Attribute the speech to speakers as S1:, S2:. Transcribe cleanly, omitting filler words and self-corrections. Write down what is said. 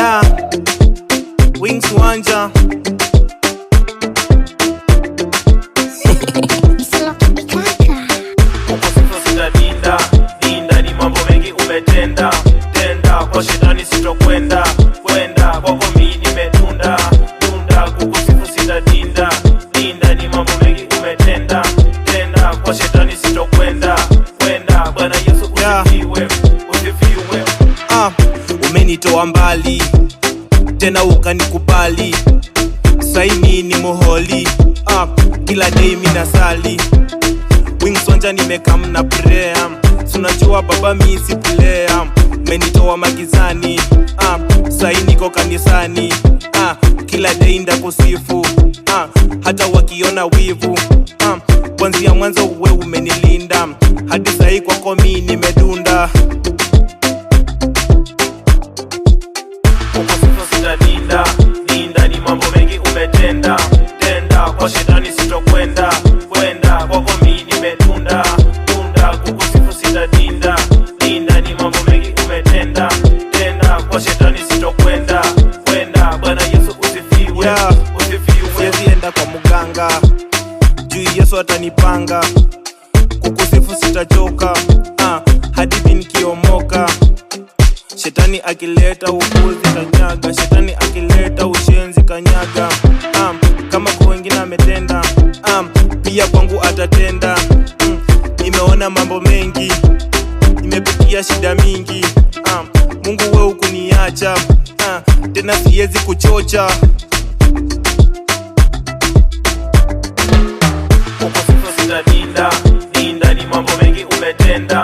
S1: Yeah, Wings Wanja.
S2: Dinda, dinda ni mambo mengi umetenda. Tenda kwa shetani sitokwenda. Kwenda kwako mimi nimedunda. Dunda kukusifu sitadinda. Dinda ni mambo mengi umetenda. Tenda kwa shetani sitokwenda. Kwenda Bwana Yesu usifiwe. Usifiwe.
S1: Umenitoa mbali tena ukanikubali. Saini ni muholi. Kila day mina sali. Wings Wanja nimekam na prayer. Sunajua baba mi si player. Umenitoa magizani. Sai niko kanisani. Kila day ndakusifu. Hata wakiona wivu. Kwanzia mwanzo uwe umenilinda. Hadi sahi kwako mi nimedunda.
S2: Dinda, dinda ni mambo mengi umetenda. Tenda kwa shetani sitokwenda. Kwenda kwako mimi nimedunda. Dunda kukusifu sitadinda. Dinda ni mambo mengi umetenda. Tenda kwa shetani sitokwenda. Kwenda Bwana Yesu usifiwe. Usifiwe.
S1: Siwezi enda kwa muganga juu Yesu atanipanga. Kukusifu sitachoka hadi nikiomoka. Shetani akileta upuzi kanyaga. Shetani akileta ushenzi kanyaga. Kama kwa wengine ametenda, pia kwangu atatenda. Nimeona mambo mengi, nimepitia shida mingi. Mungu wewe hukuniacha, tena siwezi kuchocha.
S2: Kukusifu sitadinda. Dinda ni mambo mengi umetenda.